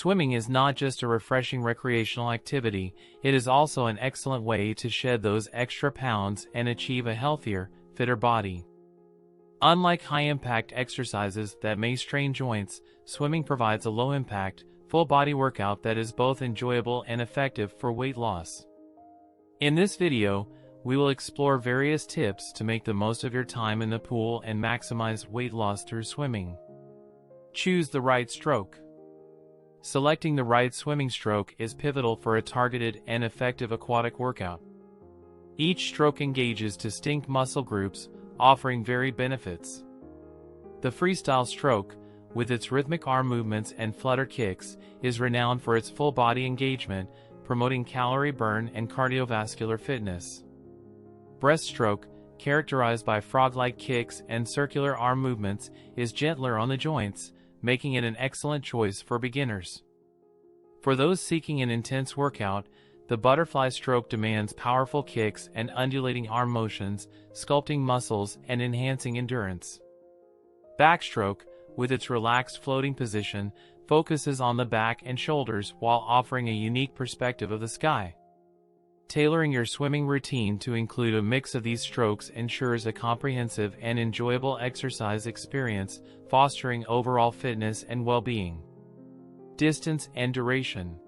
Swimming is not just a refreshing recreational activity, it is also an excellent way to shed those extra pounds and achieve a healthier, fitter body. Unlike high-impact exercises that may strain joints, swimming provides a low-impact, full-body workout that is both enjoyable and effective for weight loss. In this video, we will explore various tips to make the most of your time in the pool and maximize weight loss through swimming. Choose the right stroke. Selecting the right swimming stroke is pivotal for a targeted and effective aquatic workout. Each stroke engages distinct muscle groups, offering varied benefits. The freestyle stroke, with its rhythmic arm movements and flutter kicks, is renowned for its full body engagement, promoting calorie burn and cardiovascular fitness. Breaststroke, characterized by frog-like kicks and circular arm movements, is gentler on the joints, making it an excellent choice for beginners. For those seeking an intense workout, the butterfly stroke demands powerful kicks and undulating arm motions, sculpting muscles and enhancing endurance. Backstroke, with its relaxed floating position, focuses on the back and shoulders while offering a unique perspective of the sky. Tailoring your swimming routine to include a mix of these strokes ensures a comprehensive and enjoyable exercise experience, fostering overall fitness and well-being. Distance and duration.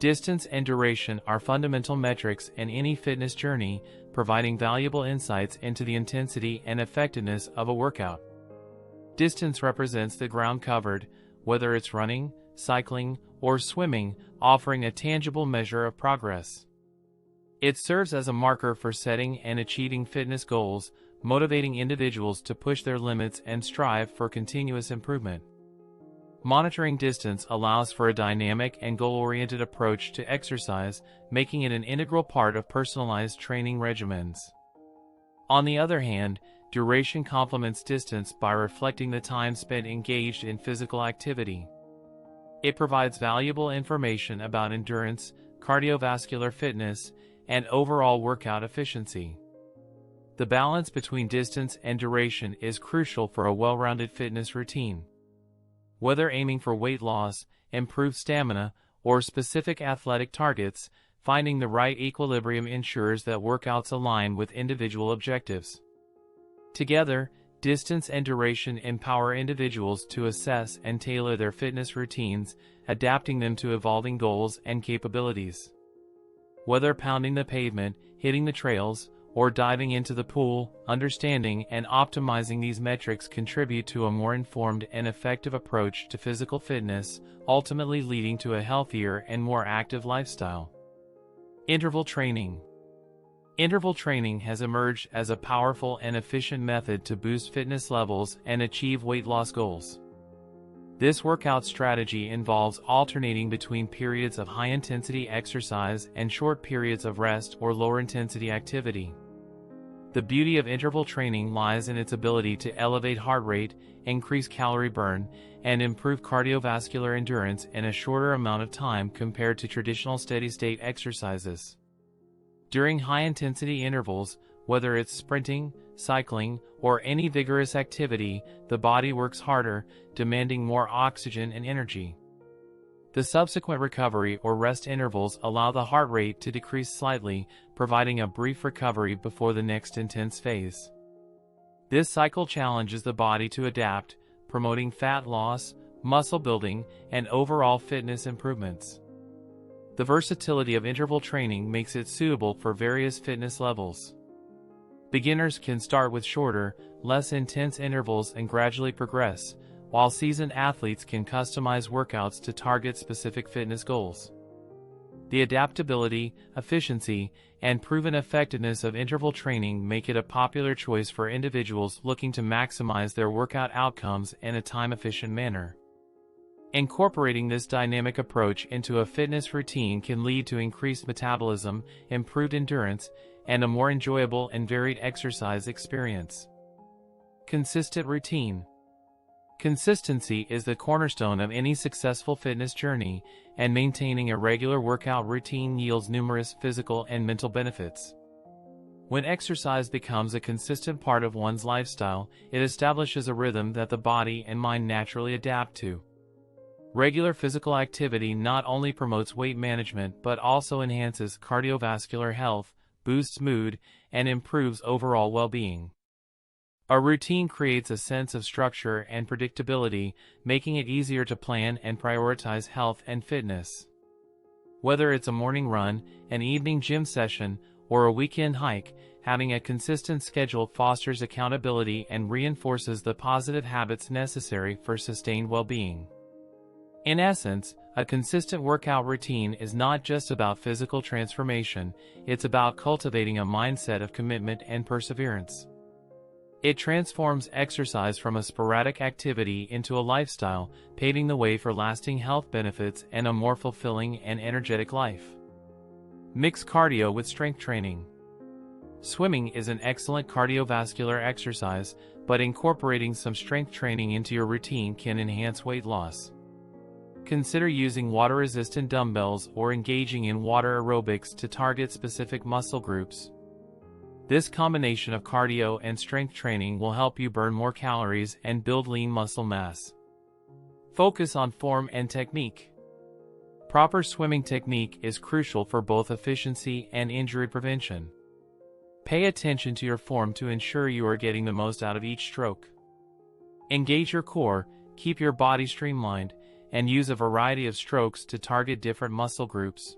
Distance and duration are fundamental metrics in any fitness journey, providing valuable insights into the intensity and effectiveness of a workout. Distance represents the ground covered, whether it's running, cycling, or swimming, offering a tangible measure of progress. It serves as a marker for setting and achieving fitness goals, motivating individuals to push their limits and strive for continuous improvement. Monitoring distance allows for a dynamic and goal-oriented approach to exercise, making it an integral part of personalized training regimens. On the other hand, duration complements distance by reflecting the time spent engaged in physical activity. It provides valuable information about endurance, cardiovascular fitness, and overall workout efficiency. The balance between distance and duration is crucial for a well-rounded fitness routine. Whether aiming for weight loss, improved stamina, or specific athletic targets, finding the right equilibrium ensures that workouts align with individual objectives. Together, distance and duration empower individuals to assess and tailor their fitness routines, adapting them to evolving goals and capabilities. Whether pounding the pavement, hitting the trails, or diving into the pool, understanding and optimizing these metrics contribute to a more informed and effective approach to physical fitness, ultimately leading to a healthier and more active lifestyle. Interval training. Interval training has emerged as a powerful and efficient method to boost fitness levels and achieve weight loss goals. This workout strategy involves alternating between periods of high-intensity exercise and short periods of rest or lower-intensity activity. The beauty of interval training lies in its ability to elevate heart rate, increase calorie burn, and improve cardiovascular endurance in a shorter amount of time compared to traditional steady-state exercises. During high-intensity intervals, whether it's sprinting, cycling, or any vigorous activity, the body works harder, demanding more oxygen and energy. The subsequent recovery or rest intervals allow the heart rate to decrease slightly, providing a brief recovery before the next intense phase. This cycle challenges the body to adapt, promoting fat loss, muscle building, and overall fitness improvements. The versatility of interval training makes it suitable for various fitness levels. Beginners can start with shorter, less intense intervals and gradually progress, while seasoned athletes can customize workouts to target specific fitness goals. The adaptability, efficiency, and proven effectiveness of interval training make it a popular choice for individuals looking to maximize their workout outcomes in a time-efficient manner. Incorporating this dynamic approach into a fitness routine can lead to increased metabolism, improved endurance, and a more enjoyable and varied exercise experience. Consistent routine. Consistency is the cornerstone of any successful fitness journey, and maintaining a regular workout routine yields numerous physical and mental benefits. When exercise becomes a consistent part of one's lifestyle, it establishes a rhythm that the body and mind naturally adapt to. Regular physical activity not only promotes weight management but also enhances cardiovascular health, boosts mood, and improves overall well-being. A routine creates a sense of structure and predictability, making it easier to plan and prioritize health and fitness. Whether it's a morning run, an evening gym session, or a weekend hike, having a consistent schedule fosters accountability and reinforces the positive habits necessary for sustained well-being. In essence, a consistent workout routine is not just about physical transformation, it's about cultivating a mindset of commitment and perseverance. It transforms exercise from a sporadic activity into a lifestyle, paving the way for lasting health benefits and a more fulfilling and energetic life. Mix cardio with strength training. Swimming is an excellent cardiovascular exercise, but incorporating some strength training into your routine can enhance weight loss. Consider using water-resistant dumbbells or engaging in water aerobics to target specific muscle groups. This combination of cardio and strength training will help you burn more calories and build lean muscle mass. Focus on form and technique. Proper swimming technique is crucial for both efficiency and injury prevention. Pay attention to your form to ensure you are getting the most out of each stroke. Engage your core, keep your body streamlined, and use a variety of strokes to target different muscle groups.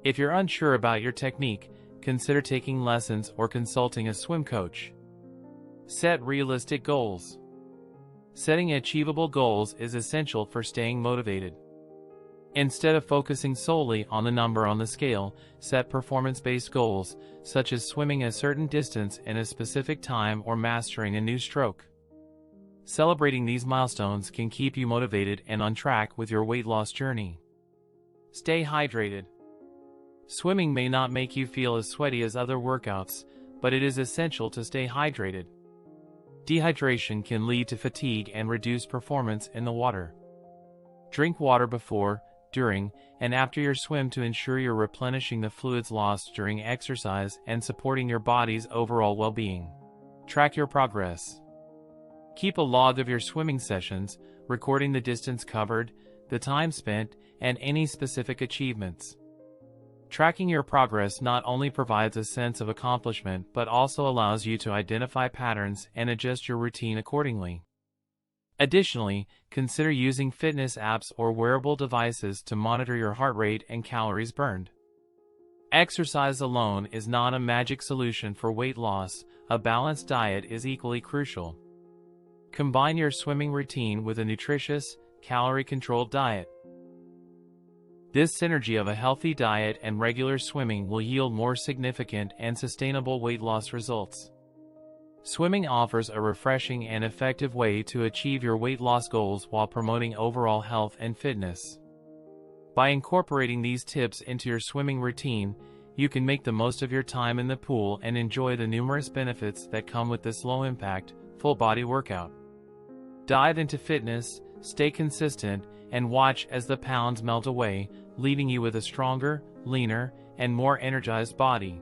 If you're unsure about your technique, consider taking lessons or consulting a swim coach. Set realistic goals. Setting achievable goals is essential for staying motivated. Instead of focusing solely on the number on the scale, set performance-based goals, such as swimming a certain distance in a specific time or mastering a new stroke. Celebrating these milestones can keep you motivated and on track with your weight loss journey. Stay hydrated. Swimming may not make you feel as sweaty as other workouts, but it is essential to stay hydrated. Dehydration can lead to fatigue and reduce performance in the water. Drink water before, during, and after your swim to ensure you're replenishing the fluids lost during exercise and supporting your body's overall well-being. Track your progress. Keep a log of your swimming sessions, recording the distance covered, the time spent, and any specific achievements. Tracking your progress not only provides a sense of accomplishment but also allows you to identify patterns and adjust your routine accordingly. Additionally, consider using fitness apps or wearable devices to monitor your heart rate and calories burned. Exercise alone is not a magic solution for weight loss. A balanced diet is equally crucial. Combine your swimming routine with a nutritious, calorie-controlled diet. This synergy of a healthy diet and regular swimming will yield more significant and sustainable weight loss results. Swimming offers a refreshing and effective way to achieve your weight loss goals while promoting overall health and fitness. By incorporating these tips into your swimming routine, you can make the most of your time in the pool and enjoy the numerous benefits that come with this low-impact, full-body workout. Dive into fitness, stay consistent, and watch as the pounds melt away, leaving you with a stronger, leaner, and more energized body.